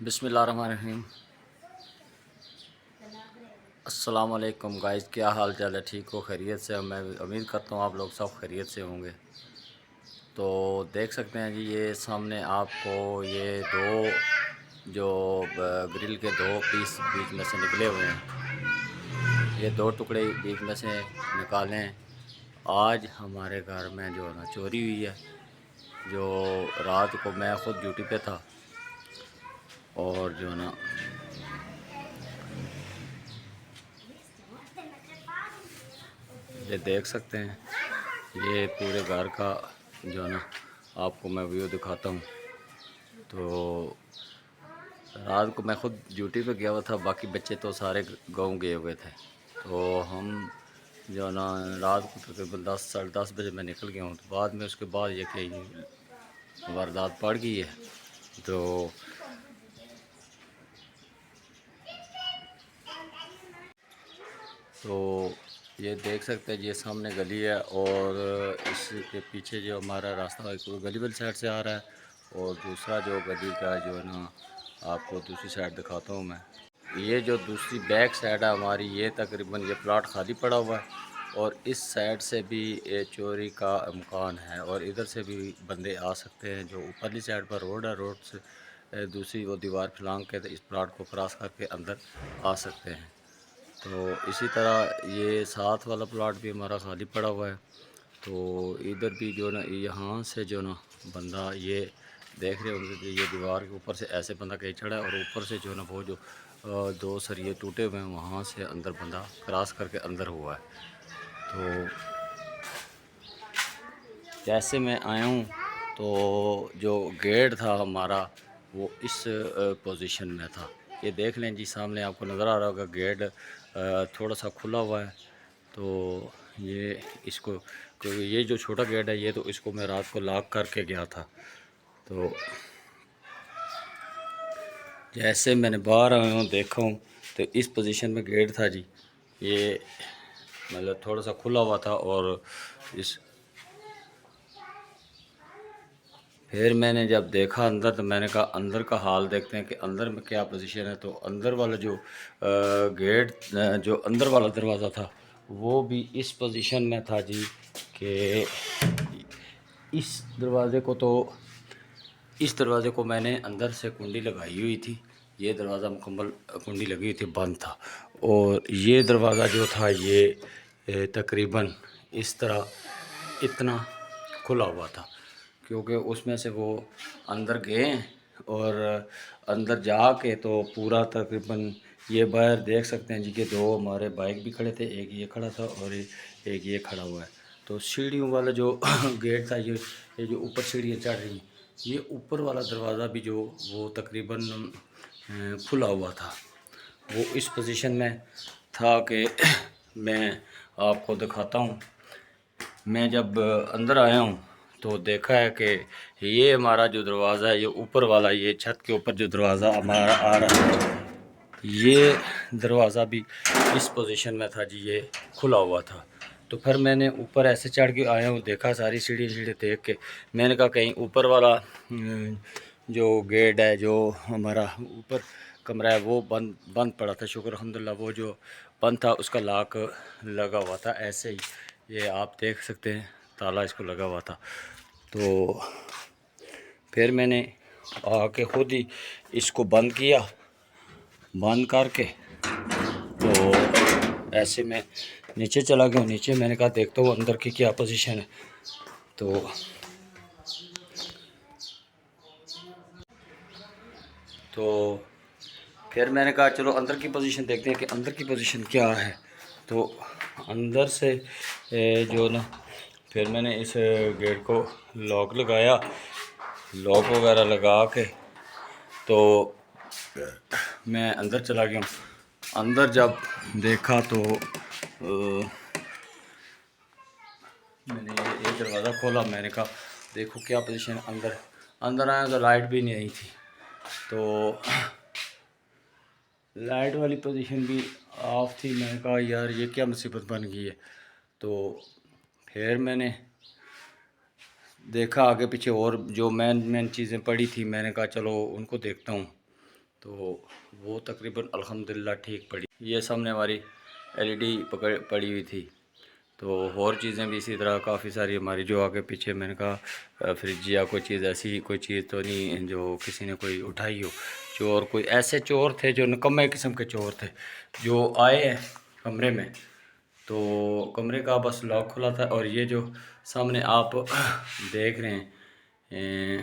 بسم اللہ الرحمن الرحیم۔ السلام علیکم گائز، کیا حال چال ہے؟ ٹھیک ہو؟ خیریت سے؟ میں امید کرتا ہوں آپ لوگ سب خیریت سے ہوں گے۔ تو دیکھ سکتے ہیں جی، یہ سامنے آپ کو یہ دو جو گرل کے دو پیس بیچ میں سے نکلے ہوئے ہیں، یہ دو ٹکڑے بیچ میں سے نکالیں۔ آج ہمارے گھر میں جو ہے نا چوری ہوئی ہے، جو رات کو میں خود ڈیوٹی پہ تھا اور جو ہے نا یہ دیکھ سکتے ہیں، یہ پورے گھر کا جو ہے نا آپ کو میں ویو دکھاتا ہوں۔ تو رات کو میں خود ڈیوٹی پہ گیا ہوا تھا، باقی بچے تو سارے گاؤں گئے ہوئے تھے۔ تو ہم جو ہے نا رات کو تقریباً 10 ساڑھے 10 بجے میں نکل گیا ہوں۔ تو بعد میں اس کے بعد یہ کہ واردات پڑ گئی ہے۔ تو یہ دیکھ سکتے ہیں، یہ سامنے گلی ہے اور اس کے پیچھے جو ہمارا راستہ ہے گلی والی سائڈ سے آ رہا ہے، اور دوسرا جو گلی کا جو ہے نا آپ کو دوسری سائڈ دکھاتا ہوں میں۔ یہ جو دوسری بیک سائڈ ہے ہماری، یہ تقریباً یہ پلاٹ خالی پڑا ہوا ہے، اور اس سائڈ سے بھی چوری کا امکان ہے، اور ادھر سے بھی بندے آ سکتے ہیں۔ جو اوپرلی سائڈ پر روڈ ہے، روڈ سے دوسری وہ دیوار پھلانگ کے اس پلاٹ کو کراس کر کے اندر آ سکتے ہیں۔ تو اسی طرح یہ ساتھ والا پلاٹ بھی ہمارا خالی پڑا ہوا ہے۔ تو ادھر بھی جو نا یہاں سے جو نا بندہ یہ دیکھ رہے ہوں گے کہ یہ دیوار کے اوپر سے ایسے بندہ کہیں چڑھا ہے، اور اوپر سے جو نا وہ جو دو سریے ٹوٹے ہوئے ہیں، وہاں سے اندر بندہ کراس کر کے اندر ہوا ہے۔ تو جیسے میں آیا ہوں تو جو گیٹ تھا ہمارا وہ اس پوزیشن میں تھا۔ یہ دیکھ لیں جی، سامنے آپ کو نظر آ رہا ہوگا گیٹ تھوڑا سا کھلا ہوا ہے۔ تو یہ اس کو یہ جو چھوٹا گیٹ ہے، یہ تو اس کو میں رات کو لاک کر کے گیا تھا۔ تو جیسے میں نے باہر آیا ہوں دیکھا ہوں تو اس پوزیشن میں گیٹ تھا جی، یہ مطلب تھوڑا سا کھلا ہوا تھا، اور پھر میں نے جب دیکھا اندر تو میں نے کہا اندر کا حال دیکھتے ہیں کہ اندر میں کیا پوزیشن ہے۔ تو اندر والا جو گیٹ جو اندر والا دروازہ تھا وہ بھی اس پوزیشن میں تھا جی، کہ اس دروازے کو میں نے اندر سے کنڈی لگائی ہوئی تھی۔ یہ دروازہ مکمل کنڈی لگی ہوئی تھی، بند تھا، اور یہ دروازہ جو تھا یہ تقریباً اس طرح اتنا کھلا ہوا تھا، کیونکہ اس میں سے وہ اندر گئے ہیں، اور اندر جا کے تو پورا تقریباً یہ باہر دیکھ سکتے ہیں جی کہ دو ہمارے بائک بھی کھڑے تھے، ایک یہ کھڑا تھا اور ایک یہ کھڑا ہوا ہے۔ تو سیڑھیوں والا جو گیٹ تھا، یہ جو اوپر سیڑھیاں چڑھ رہی ہیں، یہ اوپر والا دروازہ بھی جو وہ تقریباً کھلا ہوا تھا، وہ اس پوزیشن میں تھا کہ میں آپ کو دکھاتا ہوں۔ میں جب اندر آیا ہوں تو دیکھا ہے کہ یہ ہمارا جو دروازہ ہے، یہ اوپر والا، یہ چھت کے اوپر جو دروازہ ہمارا آ رہا ہے، یہ دروازہ بھی اس پوزیشن میں تھا جی، یہ کھلا ہوا تھا۔ تو پھر میں نے اوپر ایسے چڑھ کے آیا ہوں، دیکھا ساری سیڑھی دیکھ کے میں نے کہا کہیں اوپر والا جو گیٹ ہے، جو ہمارا اوپر کمرہ ہے، وہ بند پڑا تھا۔ شکر الحمدللہ وہ جو بند تھا اس کا لاک لگا ہوا تھا، ایسے ہی یہ آپ دیکھ سکتے ہیں تالا اس کو لگا ہوا تھا۔ تو پھر میں نے آ کے خود ہی اس کو بند کیا، بند کر کے تو ایسے میں نیچے چلا گیا۔ نیچے میں نے کہا دیکھتا ہوں اندر کی کیا پوزیشن ہے۔ تو پھر میں نے کہا چلو اندر کی پوزیشن دیکھتے ہیں کہ اندر کی پوزیشن کیا ہے۔ تو اندر سے جو نا پھر میں نے اس گیٹ کو لاک لگایا، لاک وغیرہ لگا کے تو میں اندر چلا گیا ہوں۔ اندر جب دیکھا تو میں نے یہ دروازہ کھولا، میں نے کہا دیکھو کیا پوزیشن اندر آیا تو لائٹ بھی نہیں آئی تھی۔ تو لائٹ والی پوزیشن بھی آف تھی۔ میں نے کہا یار یہ کیا مصیبت بن گئی ہے۔ تو پھر میں نے دیکھا آگے پیچھے اور جو مین چیزیں پڑی تھی، میں نے کہا چلو ان کو دیکھتا ہوں۔ تو وہ تقریباً الحمدللہ ٹھیک پڑی. یہ سامنے ہماری LED پڑی ہوئی تھی. تو اور چیزیں بھی اسی طرح کافی ساری ہماری جو آگے پیچھے، میں نے کہا فریج یا کوئی چیز ایسی کوئی چیز تو نہیں جو کسی نے کوئی اٹھائی ہو. چور کوئی ایسے چور تھے جو نکمے قسم کے چور تھے جو آئے ہیں کمرے میں. تو کمرے کا بس لاک کھلا تھا، اور یہ جو سامنے آپ دیکھ رہے ہیں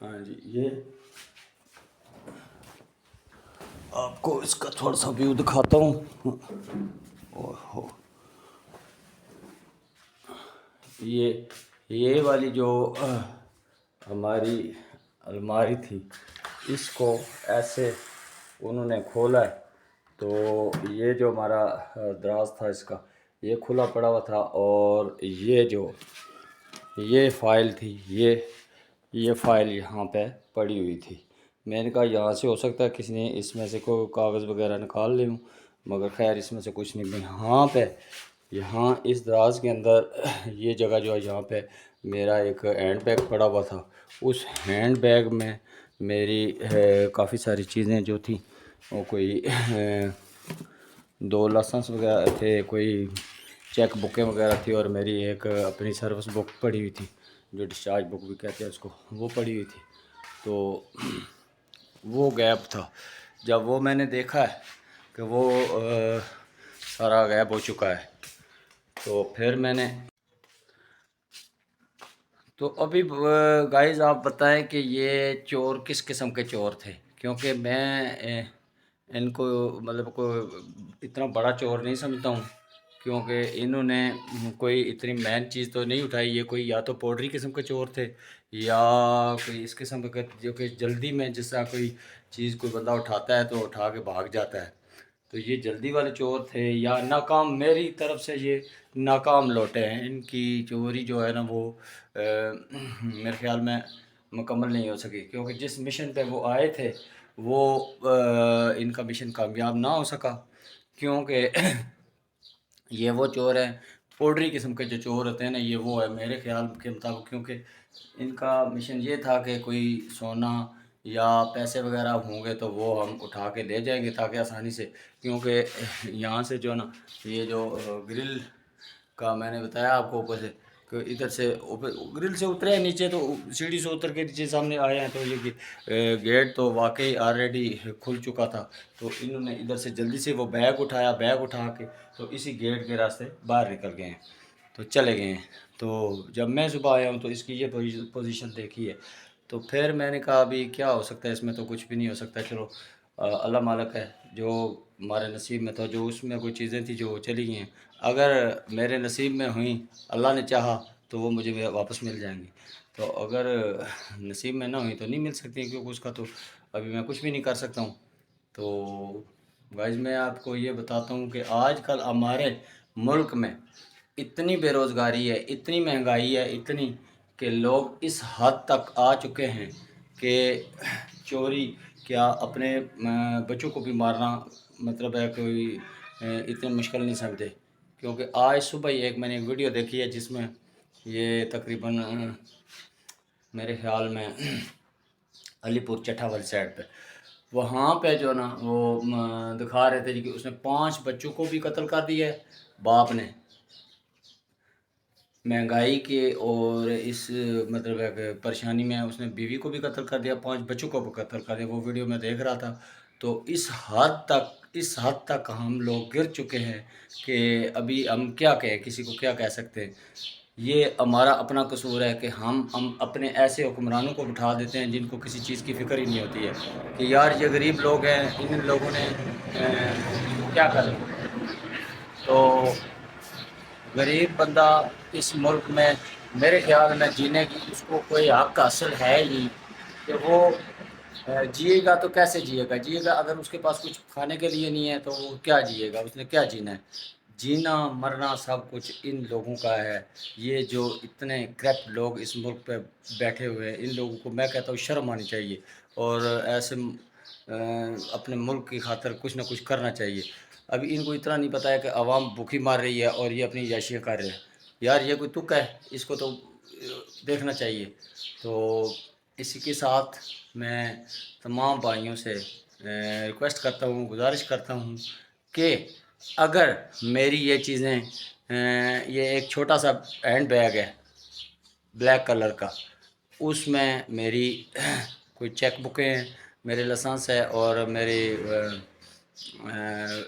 ہاں جی، یہ آپ کو اس کا تھوڑا سا ویو دکھاتا ہوں. یہ والی جو ہماری الماری تھی، اس کو ایسے انہوں نے کھولا ہے. تو یہ جو ہمارا دراز تھا اس کا، یہ کھلا پڑا ہوا تھا. اور یہ فائل تھی، یہ فائل یہاں پہ پڑی ہوئی تھی. میں نے کہا یہاں سے ہو سکتا ہے کسی نے اس میں سے کوئی کاغذ وغیرہ نکال لے ہوں، مگر خیر اس میں سے کچھ نہیں. یہاں اس دراز کے اندر یہ جگہ جو ہے، یہاں پہ میرا ایک ہینڈ بیگ پڑا ہوا تھا. اس ہینڈ بیگ میں میری کافی ساری چیزیں جو تھیں، وہ کوئی 2 لائسنس وغیرہ تھے، کوئی چیک بکیں وغیرہ تھی، اور میری ایک اپنی سروس بک پڑی ہوئی تھی جو ڈسچارج بک بھی کہتے ہیں اس کو، وہ پڑی ہوئی تھی. تو وہ غائب تھا. جب وہ میں نے دیکھا ہے کہ وہ سارا غائب ہو چکا ہے، تو پھر میں نے تو ابھی گائز آپ بتائیں کہ یہ چور کس قسم کے چور تھے، کیونکہ میں ان کو مطلب کوئی اتنا بڑا چور نہیں سمجھتا ہوں، کیونکہ انہوں نے کوئی اتنی مین چیز تو نہیں اٹھائی. یہ کوئی یا تو پاؤڈری قسم کے چور تھے، یا کوئی اس قسم کا جو کہ جلدی میں جس طرح کوئی چیز کوئی بندہ اٹھاتا ہے تو اٹھا کے بھاگ جاتا ہے. تو یہ جلدی والے چور تھے، یا ناکام، میری طرف سے یہ ناکام لوٹے ہیں. ان کی چوری جو ہے نا، وہ میرے خیال میں مکمل نہیں ہو سکی، کیونکہ جس مشن پہ وہ آئے تھے وہ ان کا مشن کامیاب نہ ہو سکا. کیونکہ یہ وہ چور ہیں، پاؤڈری قسم کے جو چور ہوتے ہیں نا، یہ وہ ہے میرے خیال کے مطابق. کیونکہ ان کا مشن یہ تھا کہ کوئی سونا یا پیسے وغیرہ ہوں گے تو وہ ہم اٹھا کے لے جائیں گے تاکہ آسانی سے. کیونکہ یہاں سے جو نا، یہ جو گرل کا میں نے بتایا آپ کو اوپر سے، کہ ادھر سے گرل سے اترے ہیں نیچے، تو سیڑھی سے اتر کے نیچے سامنے آئے ہیں. تو یہ گیٹ تو واقعی آلریڈی کھل چکا تھا. تو انہوں نے ادھر سے جلدی سے وہ بیگ اٹھا کے تو اسی گیٹ کے راستے باہر نکل گئے ہیں، تو چلے گئے ہیں. تو جب میں صبح آیا ہوں تو اس کی یہ پوزیشن دیکھی ہے. تو پھر میں نے کہا ابھی کیا ہو سکتا ہے، اس میں تو کچھ بھی نہیں ہو سکتا. چلو اللہ مالک ہے، جو ہمارے نصیب میں تھا، جو اس میں کوئی چیزیں تھیں جو چلی گئی ہیں. اگر میرے نصیب میں ہوئیں، اللہ نے چاہا تو وہ مجھے واپس مل جائیں گی. تو اگر نصیب میں نہ ہوئی تو نہیں مل سکتی، کیونکہ اس کا تو ابھی میں کچھ بھی نہیں کر سکتا ہوں. تو گائز میں آپ کو یہ بتاتا ہوں کہ آج کل ہمارے ملک میں اتنی بے روزگاری ہے، اتنی مہنگائی ہے، اتنی کہ لوگ اس حد تک آ چکے ہیں کہ چوری کیا، اپنے بچوں کو بھی مارنا مطلب ہے کوئی اتنی مشکل نہیں سمجھتے. کیونکہ آج صبح ہی ایک میں نے ویڈیو دیکھی ہے جس میں یہ تقریباً میرے خیال میں علی پور چٹھا والی سائڈ پہ، وہاں پہ جو نا وہ دکھا رہے تھے کہ اس نے 5 بچوں کو بھی قتل کر دیا ہے باپ نے، مہنگائی کے اور اس مطلب ہے کہ پریشانی میں اس نے بیوی کو بھی قتل کر دیا، 5 بچوں کو بھی قتل کر دیا. وہ ویڈیو میں دیکھ رہا تھا. تو اس حد تک ہم لوگ گر چکے ہیں کہ ابھی ہم کیا کہیں، کسی کو کیا کہہ سکتے ہیں. یہ ہمارا اپنا قصور ہے کہ ہم اپنے ایسے حکمرانوں کو بٹھا دیتے ہیں جن کو کسی چیز کی فکر ہی نہیں ہوتی ہے کہ یار یہ غریب لوگ ہیں، ان لوگوں نے کیا کریں. تو غریب بندہ اس ملک میں میرے خیال میں جینے کی اس کو کوئی حق حاصل ہے ہی، کہ وہ جیے گا تو کیسے جیے گا اگر اس کے پاس کچھ کھانے کے لیے نہیں ہے تو وہ کیا جیے گا، اس نے کیا جینا ہے. جینا مرنا سب کچھ ان لوگوں کا ہے. یہ جو اتنے کرپٹ لوگ اس ملک پہ بیٹھے ہوئے ہیں، ان لوگوں کو میں کہتا ہوں شرم آنی چاہیے، اور ایسے اپنے ملک کی خاطر کچھ نہ کچھ کرنا چاہیے. ابھی ان کو اتنا نہیں پتہ ہے کہ عوام بھوکی مار رہی ہے اور یہ اپنی عیاشیاں کر رہے ہیں. یار یہ کوئی تک ہے، اس کو تو دیکھنا چاہیے۔ تو اسی کے ساتھ میں تمام بھائیوں سے ریکویسٹ کرتا ہوں، گزارش کرتا ہوں کہ اگر میری یہ چیزیں یہ ایک چھوٹا سا ہینڈ بیگ ہے بلیک کلر کا، اس میں میری کوئی چیک بکیں ہیں، میرے لائسنس ہے اور میری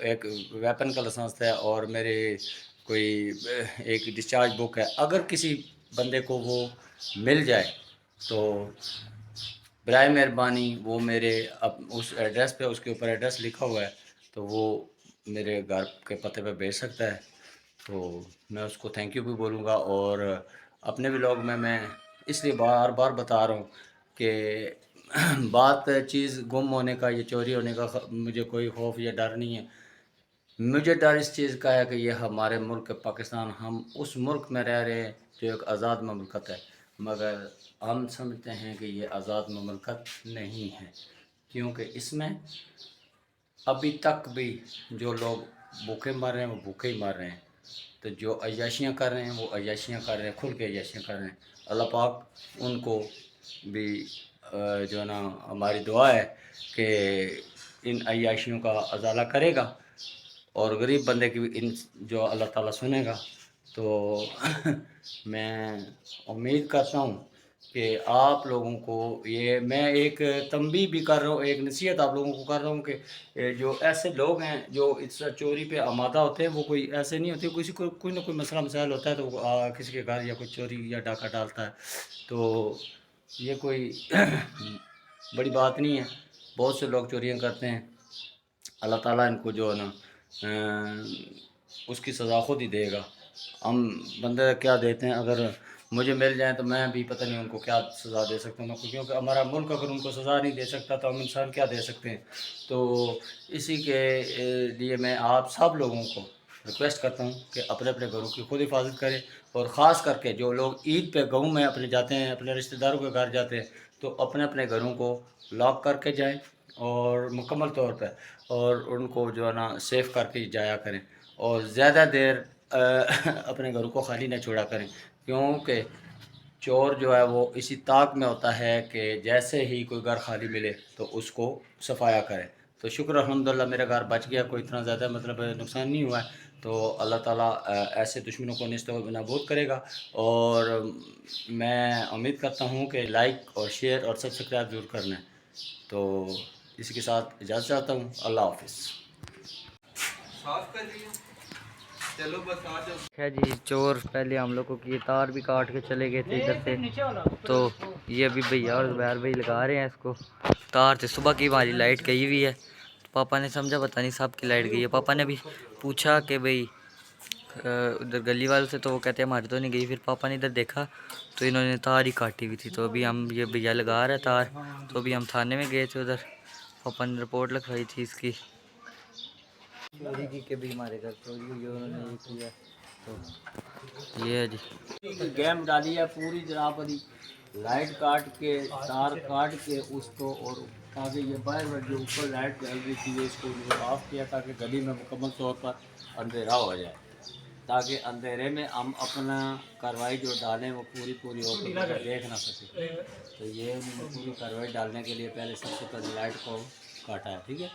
ایک ویپن کا لائسنس ہے اور میرے کوئی ایک ڈسچارج بک ہے۔ اگر کسی بندے کو وہ مل جائے تو برائے مہربانی وہ میرے اس ایڈریس پہ، اس کے اوپر ایڈریس لکھا ہوا ہے، تو وہ میرے گھر کے پتے پہ بھیج سکتا ہے۔ تو میں اس کو تھینک یو بھی بولوں گا، اور اپنے ولاگ میں اس لیے بار بار بتا رہا ہوں کہ بات چیز گم ہونے کا یا چوری ہونے کا مجھے کوئی خوف یا ڈر نہیں ہے۔ مجھے ڈر اس چیز کا ہے کہ یہ ہمارے ملک پاکستان، ہم اس ملک میں رہ رہے ہیں جو ایک آزاد مملکت ہے، مگر ہم سمجھتے ہیں کہ یہ آزاد مملکت نہیں ہے، کیونکہ اس میں ابھی تک بھی جو لوگ بھوکے مر رہے ہیں وہ بھوکے ہی مر رہے ہیں، تو جو عیاشیاں کر رہے ہیں وہ عیاشیاں کر رہے ہیں، کھل کے عیاشیاں کر رہے ہیں۔ اللہ پاک ان کو بھی جو ہے نا، ہماری دعا ہے کہ ان عیاشیوں کا ازالہ کرے گا، اور غریب بندے کی بھی ان جو اللہ تعالیٰ سنے گا۔ تو میں امید کرتا ہوں کہ آپ لوگوں کو یہ میں ایک تنبیہ بھی کر رہا ہوں، ایک نصیحت آپ لوگوں کو کر رہا ہوں کہ جو ایسے لوگ ہیں جو اس چوری پہ آمادہ ہوتے ہیں، وہ کوئی ایسے نہیں ہوتے، کسی کو کوئی نہ کوئی مسئلہ مسائل ہوتا ہے تو وہ کسی کے گھر یا کوئی چوری یا ڈاکہ ڈالتا ہے، تو یہ کوئی بڑی بات نہیں ہے۔ بہت سے لوگ چوریاں کرتے ہیں، اللہ تعالیٰ ان کو جو ہے نا اس کی سزا خود ہی دے گا۔ ہم بندے کیا دیتے ہیں، اگر مجھے مل جائیں تو میں بھی پتہ نہیں ان کو کیا سزا دے سکتا ہوں، کیونکہ ہمارا ملک اگر ان کو سزا نہیں دے سکتا تو ہم انسان کیا دے سکتے ہیں۔ تو اسی کے لیے میں آپ سب لوگوں کو ریکویسٹ کرتا ہوں کہ اپنے اپنے گھروں کی خود حفاظت کریں، اور خاص کر کے جو لوگ عید پہ گاؤں میں اپنے جاتے ہیں، اپنے رشتہ داروں کے گھر جاتے ہیں، تو اپنے اپنے گھروں کو لاک کر کے جائیں، اور مکمل طور پہ، اور ان کو جو ہے نا سیف کر کے جایا کریں، اور زیادہ دیر اپنے گھروں کو خالی نہ چھوڑا کریں، کیونکہ چور جو ہے وہ اسی طاق میں ہوتا ہے کہ جیسے ہی کوئی گھر خالی ملے تو اس کو صفایا کرے۔ تو شکر الحمدللہ میرا گھر بچ گیا، کوئی اتنا زیادہ مطلب نقصان نہیں ہوا ہے۔ تو اللہ تعالیٰ ایسے دشمنوں کو نیست و نابود کرے گا، اور میں امید کرتا ہوں کہ لائک اور شیئر اور سبسکرائب ضرور کرنا ہے۔ تو اسی کے ساتھ اجازت چاہتا ہوں، اللہ حافظ۔ ہے جی، چور پہلے ہم لوگوں کی تار بھی کاٹ کے چلے گئے تھے ادھر سے، تو یہ ابھی بھیا اور زبیر بھائی لگا رہے ہیں اس کو تار سے۔ صبح کی ہماری لائٹ گئی ہوئی ہے، پاپا نے سمجھا پتہ نہیں سب کی لائٹ گئی ہے۔ پاپا نے بھی پوچھا کہ بھئی ادھر گلی والوں سے، تو وہ کہتے ہیں ہماری تو نہیں گئی۔ پھر پاپا نے ادھر دیکھا تو انہوں نے تار ہی کاٹی ہوئی تھی، تو ابھی ہم یہ بھیا لگا رہا ہے تار، تو ابھی ہم تھانے میں گئے تھے، ادھر پاپا نے رپورٹ لکھوائی تھی اس کی چوری کی، کہ بھی ہمارے گھر چوری ہوئی ہے، انہوں نے یہ کیا، تو یہ ہے جی گیم ڈالی ہے پوری جناب والی، لائٹ کاٹ کے، تار کاٹ کے اس کو، اور تاکہ یہ باہر جو اوپر لائٹ جل رہی تھی اس کو آف کیا، تاکہ گلی میں مکمل طور پر اندھیرا ہو جائے، تاکہ اندھیرے میں ہم اپنا کارروائی جو ڈالیں وہ پوری اوپر دیکھ نہ سکیں۔ تو یہ انہوں نے پوری کارروائی ڈالنے کے لیے پہلے سب سے پہلے لائٹ کو کاٹا ہے، ٹھیک ہے۔